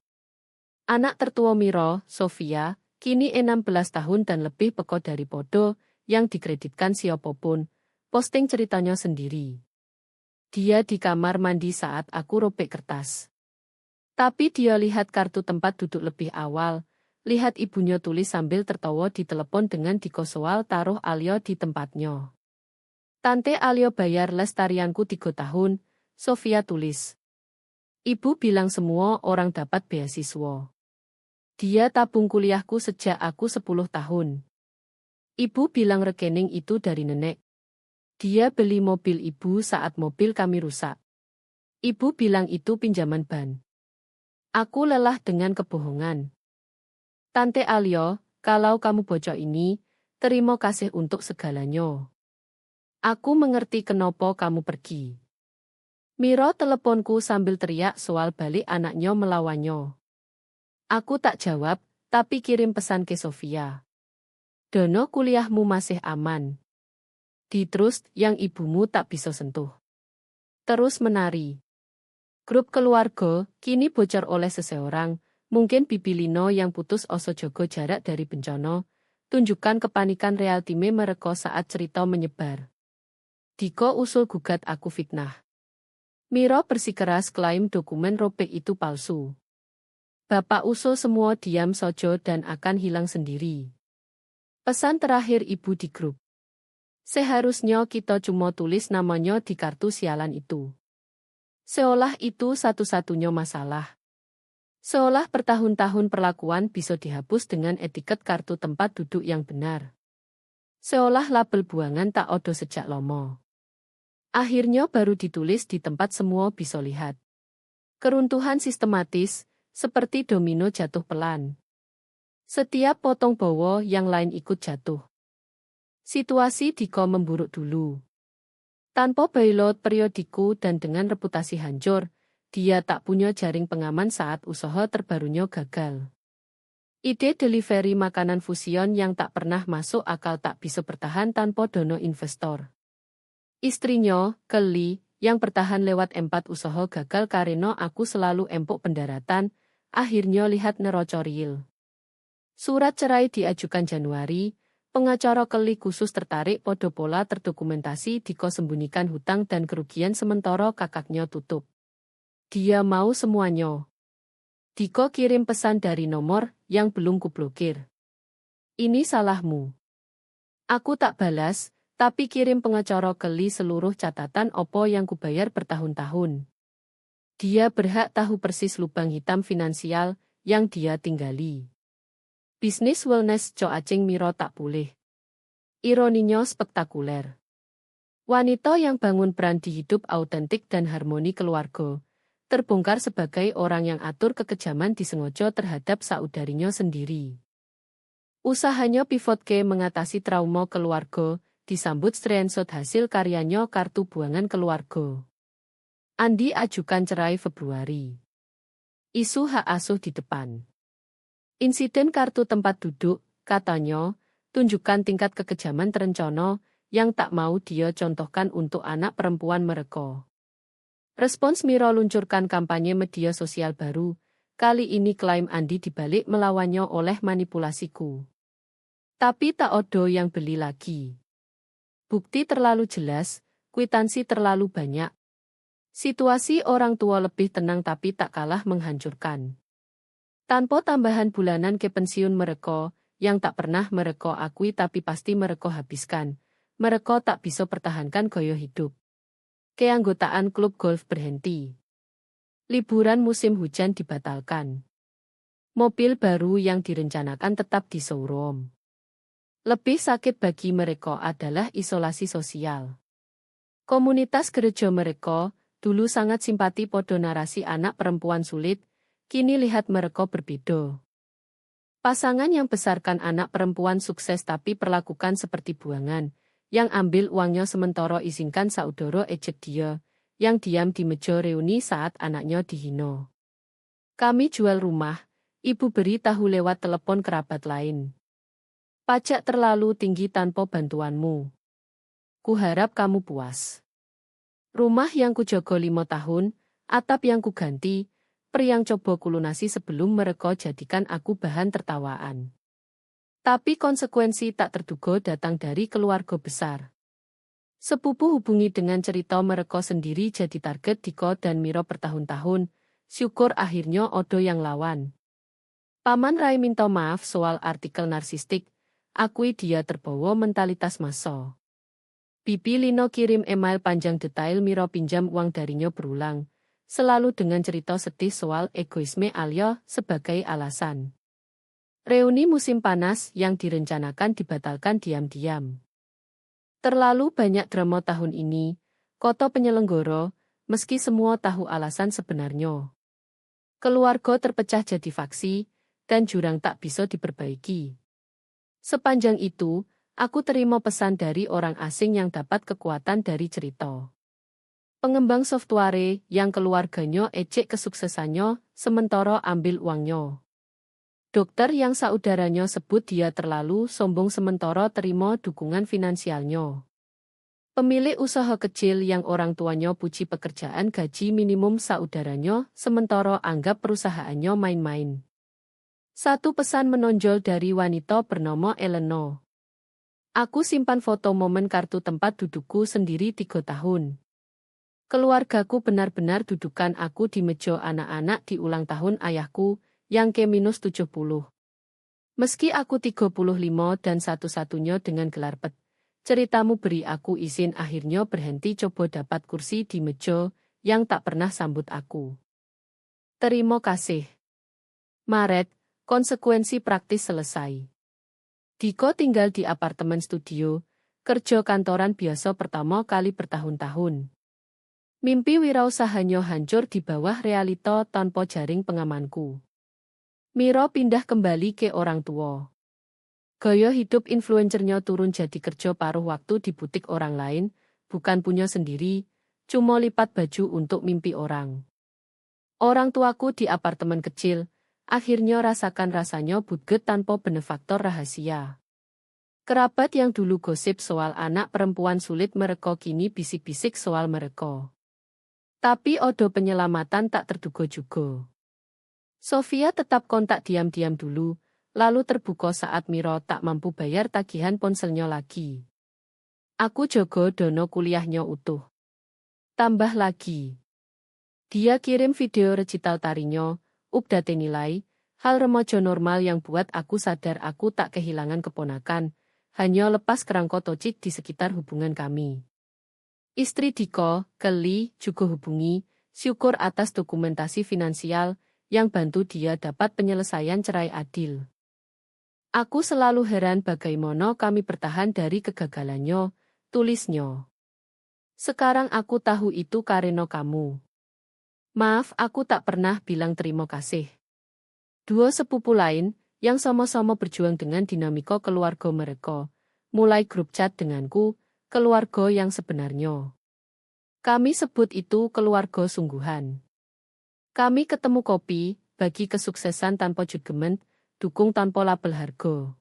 Anak tertua Miro, Sofia, kini 16 tahun dan lebih peko dari Podo, yang dikreditkan siapapun, posting ceritanya sendiri. Dia di kamar mandi saat aku robek kertas. Tapi dia lihat kartu tempat duduk lebih awal, lihat ibunya tulis sambil tertawa di telepon dengan dikosoal taruh Alio di tempatnya. Tante Alio bayar les tarianku 3 tahun, Sofia tulis. Ibu bilang semua orang dapat beasiswa. Dia tabung kuliahku sejak aku 10 tahun. Ibu bilang rekening itu dari nenek. Dia beli mobil ibu saat mobil kami rusak. Ibu bilang itu pinjaman ban. Aku lelah dengan kebohongan. Tante Alio, kalau kamu bocor ini, terima kasih untuk segalanya. Aku mengerti kenapa kamu pergi. Miro teleponku sambil teriak soal balik anaknya melawannya. Aku tak jawab, tapi kirim pesan ke Sofia. Dono kuliahmu masih aman. Di trust yang ibumu tak bisa sentuh. Terus menari. Grup keluarga, kini bocor oleh seseorang, mungkin Bibi Lino yang putus oso jogo jarak dari bencana, tunjukkan kepanikan real time mereka saat cerita menyebar. Diko usul gugat aku fitnah. Miro bersikeras klaim dokumen robek itu palsu. Bapak usul semua diam sojo dan akan hilang sendiri. Pesan terakhir ibu di grup. Seharusnya kita cuma tulis namanya di kartu sialan itu. Seolah itu satu-satunya masalah. Seolah bertahun-tahun perlakuan bisa dihapus dengan etiket kartu tempat duduk yang benar. Seolah label buangan tak odo sejak lama. Akhirnya baru ditulis di tempat semua bisa lihat. Keruntuhan sistematis, seperti domino jatuh pelan. Setiap potong bawa yang lain ikut jatuh. Situasi Diko memburuk dulu. Tanpa pilot periodiku dan dengan reputasi hancur, dia tak punya jaring pengaman saat usaha terbarunya gagal. Ide delivery makanan fusion yang tak pernah masuk akal tak bisa bertahan tanpa dono investor. Istrinya, Kelly, yang bertahan lewat 4 usaha gagal karena aku selalu empuk pendaratan, akhirnya lihat neroco real. Surat cerai diajukan Januari, pengacara Kelly khusus tertarik podo pola terdokumentasi Diko sembunyikan hutang dan kerugian sementara kakaknya tutup. Dia mau semuanya. Diko kirim pesan dari nomor yang belum kublokir. Ini salahmu. Aku tak balas, tapi kirim pengacara Kelly seluruh catatan opo yang kubayar bertahun-tahun. Dia berhak tahu persis lubang hitam finansial yang dia tinggali. Bisnis wellness Coacing Miro tak pulih. Ironinya spektakuler. Wanita yang bangun brand di hidup autentik dan harmoni keluarga, terbongkar sebagai orang yang atur kekejaman disengaja terhadap saudarinya sendiri. Usahanya pivot ke mengatasi trauma keluarga, disambut screenshot hasil karyanya kartu buangan keluarga. Andi ajukan cerai Februari. Isu hak asuh di depan. Insiden kartu tempat duduk, katanya, tunjukkan tingkat kekejaman terencana yang tak mau dia contohkan untuk anak perempuan mereka. Respons Miro luncurkan kampanye media sosial baru, kali ini klaim Andi dibalik melawannya oleh manipulasiku. Tapi tak odo yang beli lagi. Bukti terlalu jelas, kwitansi terlalu banyak. Situasi orang tua lebih tenang tapi tak kalah menghancurkan. Tanpa tambahan bulanan ke pensiun mereka, yang tak pernah mereka akui tapi pasti mereka habiskan, mereka tak bisa pertahankan gaya hidup. Keanggotaan klub golf berhenti. Liburan musim hujan dibatalkan. Mobil baru yang direncanakan tetap di showroom. Lebih sakit bagi mereka adalah isolasi sosial. Komunitas gereja mereka, Dulu sangat simpati podo narasi anak perempuan sulit, kini lihat mereka berbeda. Pasangan yang besarkan anak perempuan sukses tapi perlakukan seperti buangan, yang ambil uangnya sementara izinkan saudara ejek dia, yang diam di meja reuni saat anaknya dihina. Kami jual rumah, ibu beri tahu lewat telepon kerabat lain. Pajak terlalu tinggi tanpa bantuanmu. Kuharap kamu puas. Rumah yang kujogo 5 tahun, atap yang kuganti, yang coba kulunasi sebelum mereka jadikan aku bahan tertawaan. Tapi konsekuensi tak terduga datang dari keluarga besar. Sepupu hubungi dengan cerita mereka sendiri jadi target Diko dan Miro bertahun-tahun, syukur akhirnya odo yang lawan. Paman Rai minta maaf soal artikel narsistik, akui dia terbawa mentalitas maso. Bibi Lino kirim email panjang detail Miro pinjam uang darinya berulang, selalu dengan cerita sedih soal egoisme Alia sebagai alasan. Reuni musim panas yang direncanakan dibatalkan diam-diam. Terlalu banyak drama tahun ini, kota penyelenggara, meski semua tahu alasan sebenarnya. Keluarga terpecah jadi faksi, dan jurang tak bisa diperbaiki. Sepanjang itu, aku terima pesan dari orang asing yang dapat kekuatan dari cerita. Pengembang software yang keluarganya ejek kesuksesannya, sementara ambil uangnya. Dokter yang saudaranya sebut dia terlalu sombong sementara terima dukungan finansialnya. Pemilik usaha kecil yang orang tuanya puji pekerjaan gaji minimum saudaranya, sementara anggap perusahaannya main-main. Satu pesan menonjol dari wanita bernama Elena. Aku simpan foto momen kartu tempat dudukku sendiri 3 tahun. Keluargaku benar-benar dudukan aku di meja anak-anak di ulang tahun ayahku, yang ke-70. Meski aku 35 dan satu-satunya dengan gelar pet, ceritamu beri aku izin akhirnya berhenti coba dapat kursi di meja, yang tak pernah sambut aku. Terima kasih. Maret, konsekuensi praktis selesai. Diko tinggal di apartemen studio, kerja kantoran biasa pertama kali bertahun-tahun. Mimpi wirausahanya hancur di bawah realita tanpa jaring pengamanku. Miro pindah kembali ke orang tua. Gaya hidup influencernya turun jadi kerja paruh waktu di butik orang lain, bukan punya sendiri, cuma lipat baju untuk mimpi orang. Orang tuaku di apartemen kecil, akhirnya rasakan rasanya budget tanpa benefaktor rahasia. Kerabat yang dulu gosip soal anak perempuan sulit mereka kini bisik-bisik soal mereka. Tapi odo penyelamatan tak terduga juga. Sofia tetap kontak diam-diam dulu, lalu terbuka saat Miro tak mampu bayar tagihan ponselnya lagi. Aku jogo dono kuliahnya utuh. Tambah lagi. Dia kirim video recital tarinya, update nilai, hal remaja normal yang buat aku sadar aku tak kehilangan keponakan, hanya lepas kerangka tocik di sekitar hubungan kami. Istri Diko, Kelly, juga hubungi, syukur atas dokumentasi finansial, yang bantu dia dapat penyelesaian cerai adil. Aku selalu heran bagaimana kami bertahan dari kegagalannya, tulisnya. Sekarang aku tahu itu karena kamu. Maaf aku tak pernah bilang terima kasih. Dua sepupu lain, yang sama-sama berjuang dengan dinamika keluarga mereka, mulai grup chat denganku, keluarga yang sebenarnya. Kami sebut itu keluarga sungguhan. Kami ketemu kopi, bagi kesuksesan tanpa judgement, dukung tanpa label harga.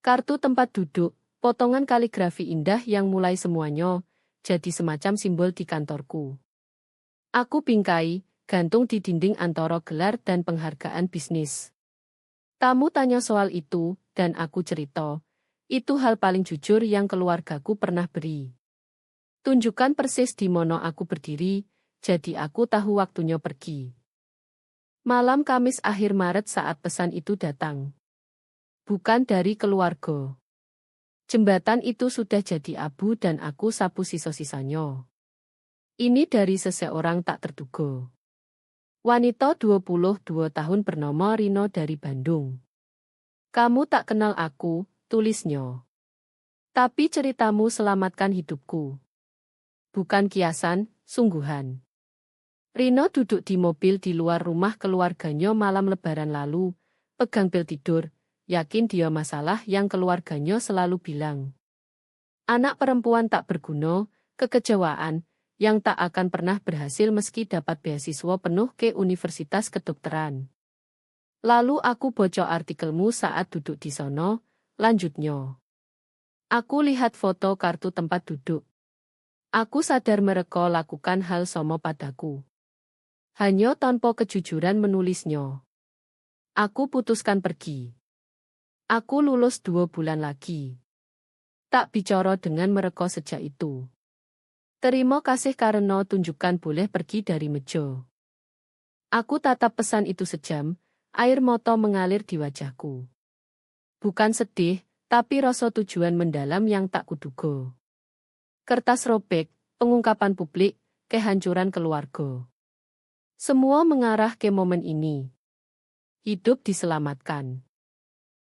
Kartu tempat duduk, potongan kaligrafi indah yang mulai semuanya, jadi semacam simbol di kantorku. Aku bingkai, gantung di dinding antara gelar dan penghargaan bisnis. Tamu tanya soal itu, dan aku cerita. Itu hal paling jujur yang keluargaku pernah beri. Tunjukkan persis di mana aku berdiri, jadi aku tahu waktunya pergi. Malam Kamis akhir Maret saat pesan itu datang. Bukan dari keluarga. Jembatan itu sudah jadi abu dan aku sapu sisa-sisanya. Ini dari seseorang tak terduga. Wanita 22 tahun bernama Rino dari Bandung. Kamu tak kenal aku, tulisnya. Tapi ceritamu selamatkan hidupku. Bukan kiasan, sungguhan. Rino duduk di mobil di luar rumah keluarganya malam Lebaran lalu, pegang pil tidur, yakin dia masalah yang keluarganya selalu bilang. Anak perempuan tak berguna, kekecewaan, yang tak akan pernah berhasil meski dapat beasiswa penuh ke Universitas Kedokteran. Lalu aku baca artikelmu saat duduk di sono, lanjutnya. Aku lihat foto kartu tempat duduk. Aku sadar mereka lakukan hal sama padaku. Hanya tanpa kejujuran menulisnya. Aku putuskan pergi. Aku lulus 2 bulan lagi. Tak bicara dengan mereka sejak itu. Terima kasih karena tunjukkan boleh pergi dari meja. Aku tatap pesan itu sejam, air mata mengalir di wajahku. Bukan sedih, tapi rasa tujuan mendalam yang tak kuduga. Kertas robek, pengungkapan publik, kehancuran keluarga. Semua mengarah ke momen ini. Hidup diselamatkan.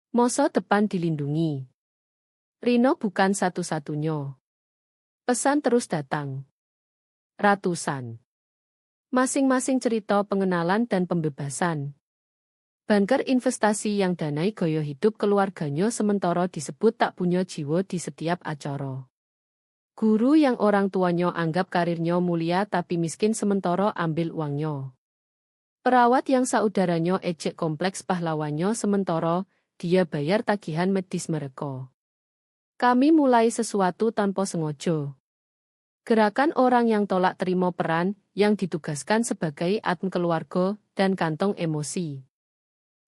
Masa depan dilindungi. Rino bukan satu-satunya. Pesan terus datang. Ratusan. Masing-masing cerita pengenalan dan pembebasan. Banker investasi yang danai gaya hidup keluarganya sementara disebut tak punya jiwa di setiap acara. Guru yang orang tuanya anggap karirnya mulia tapi miskin sementara ambil uangnya. Perawat yang saudaranya ejek kompleks pahlawannya sementara dia bayar tagihan medis mereka. Kami mulai sesuatu tanpa sengaja. Gerakan orang yang tolak terima peran yang ditugaskan sebagai admin keluarga dan kantong emosi.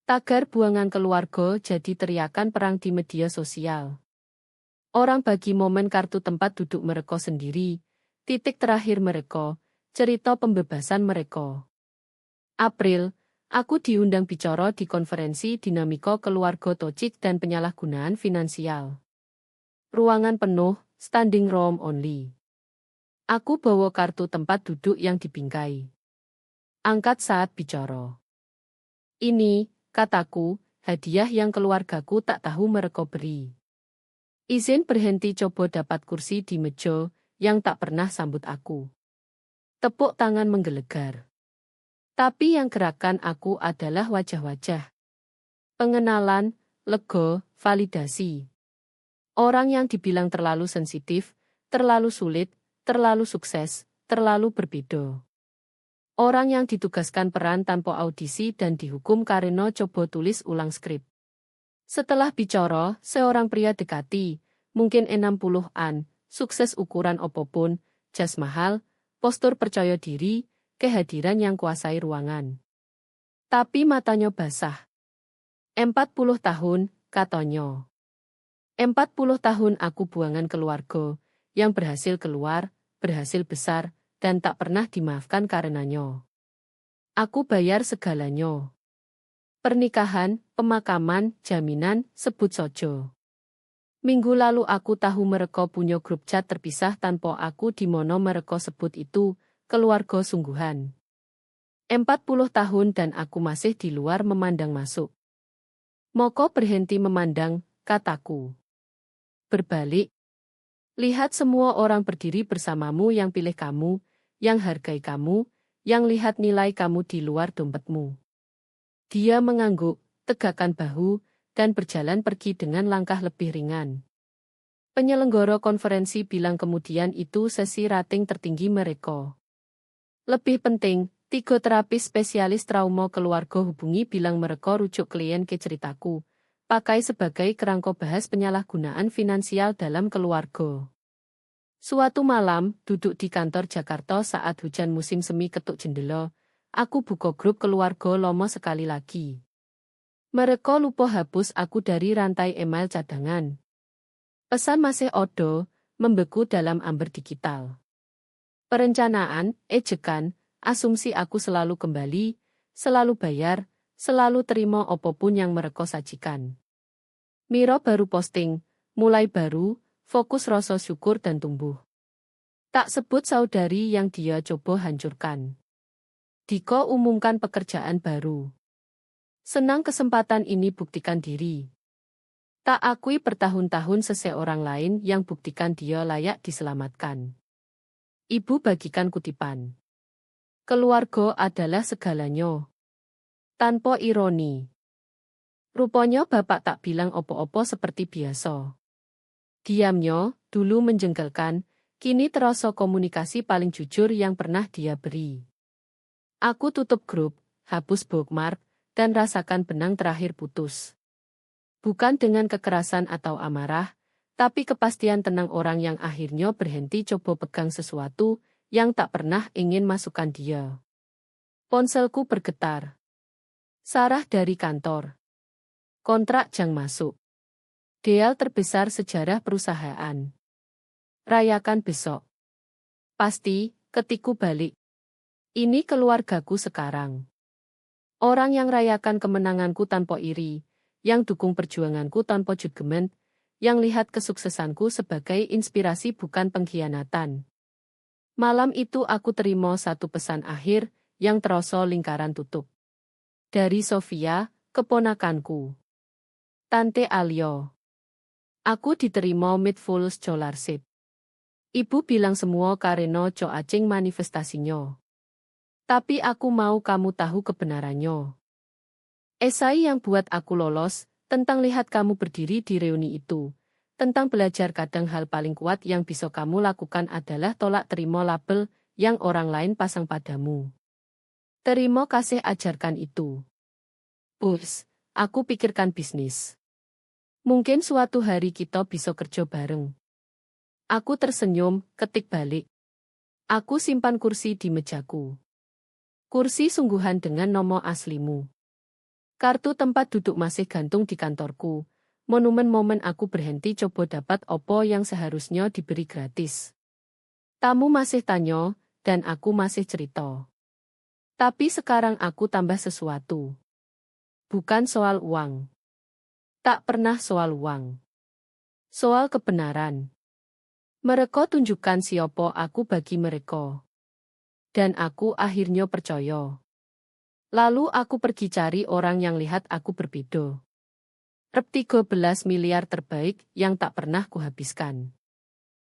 Tagar buangan keluarga jadi teriakan perang di media sosial. Orang bagi momen kartu tempat duduk mereka sendiri, titik terakhir mereka, cerita pembebasan mereka. April, aku diundang bicara di konferensi dinamika keluarga toksik dan penyalahgunaan finansial. Ruangan penuh, standing room only. Aku bawa kartu tempat duduk yang dibingkai. Angkat saat bicara. Ini, kataku, hadiah yang keluargaku tak tahu mereka beri. Izin berhenti coba dapat kursi di meja yang tak pernah sambut aku. Tepuk tangan menggelegar. Tapi yang gerakan aku adalah wajah-wajah. Pengenalan, lega, validasi. Orang yang dibilang terlalu sensitif, terlalu sulit, terlalu sukses, terlalu berbeda. Orang yang ditugaskan peran tanpa audisi dan dihukum karena coba tulis ulang skrip. Setelah bicara, seorang pria dekati, mungkin 60-an, sukses ukuran apapun, jas mahal, postur percaya diri, kehadiran yang kuasai ruangan. Tapi matanya basah. 40 tahun, katanya. 40 tahun aku buangan keluarga, yang berhasil keluar, berhasil besar, dan tak pernah dimaafkan karenanya. Aku bayar segalanya. Pernikahan, pemakaman, jaminan, sebut saja. Minggu lalu aku tahu mereka punya grup chat terpisah tanpa aku di mana mereka sebut itu, keluarga sungguhan. 40 tahun dan aku masih di luar memandang masuk. Moko berhenti memandang, kataku. Berbalik. Lihat semua orang berdiri bersamamu yang pilih kamu, yang hargai kamu, yang lihat nilai kamu di luar dompetmu. Dia mengangguk, tegakkan bahu, dan berjalan pergi dengan langkah lebih ringan. Penyelenggara konferensi bilang kemudian itu sesi rating tertinggi mereka. Lebih penting, 3 terapis spesialis trauma keluarga hubungi bilang mereka rujuk klien ke ceritaku, pakai sebagai kerangka bahas penyalahgunaan finansial dalam keluarga. Suatu malam, duduk di kantor Jakarta saat hujan musim semi ketuk jendela, aku buka grup keluarga lama sekali lagi. Mereka lupa hapus aku dari rantai email cadangan. Pesan masih odo, membeku dalam amber digital. Perencanaan, ejekan, asumsi aku selalu kembali, selalu bayar, selalu terima apapun yang mereka sajikan. Miro baru posting, mulai baru, fokus rasa syukur dan tumbuh. Tak sebut saudari yang dia coba hancurkan. Diko umumkan pekerjaan baru. Senang kesempatan ini buktikan diri. Tak akui bertahun-tahun seseorang lain yang buktikan dia layak diselamatkan. Ibu bagikan kutipan. Keluarga adalah segalanya. Tanpa ironi. Rupanya bapak tak bilang opo-opo seperti biasa. Diamnya, dulu menjengkelkan, kini terasa komunikasi paling jujur yang pernah dia beri. Aku tutup grup, hapus bookmark, dan rasakan benang terakhir putus. Bukan dengan kekerasan atau amarah, tapi kepastian tenang orang yang akhirnya berhenti coba pegang sesuatu yang tak pernah ingin masukkan dia. Ponselku bergetar. Sarah dari kantor. Kontrak jang masuk. Deal terbesar sejarah perusahaan. Rayakan besok. Pasti, ketiku balik. Ini keluargaku sekarang. Orang yang rayakan kemenanganku tanpa iri, yang dukung perjuanganku tanpa judgement, yang lihat kesuksesanku sebagai inspirasi bukan pengkhianatan. Malam itu aku terima satu pesan akhir, yang terasa lingkaran tutup. Dari Sofia, keponakanku. Tante Alyo. Aku diterima mid full scholarship. Ibu bilang semua karena co acing manifestasinya. Tapi aku mau kamu tahu kebenarannya. Esai yang buat aku lolos, tentang lihat kamu berdiri di reuni itu. Tentang belajar kadang hal paling kuat yang bisa kamu lakukan adalah tolak terima label yang orang lain pasang padamu. Terima kasih ajarkan itu. Bus, aku pikirkan bisnis. Mungkin suatu hari kita bisa kerja bareng. Aku tersenyum, ketik balik. Aku simpan kursi di mejaku. Kursi sungguhan dengan nomor aslimu. Kartu tempat duduk masih gantung di kantorku. Monumen-momen aku berhenti coba dapat opo yang seharusnya diberi gratis. Tamu masih tanya, dan aku masih cerita. Tapi sekarang aku tambah sesuatu. Bukan soal uang. Tak pernah soal uang. Soal kebenaran. Mereka tunjukkan siapa aku bagi mereka. Dan aku akhirnya percaya. Lalu aku pergi cari orang yang lihat aku berbeda. Rep 13 miliar terbaik yang tak pernah kuhabiskan.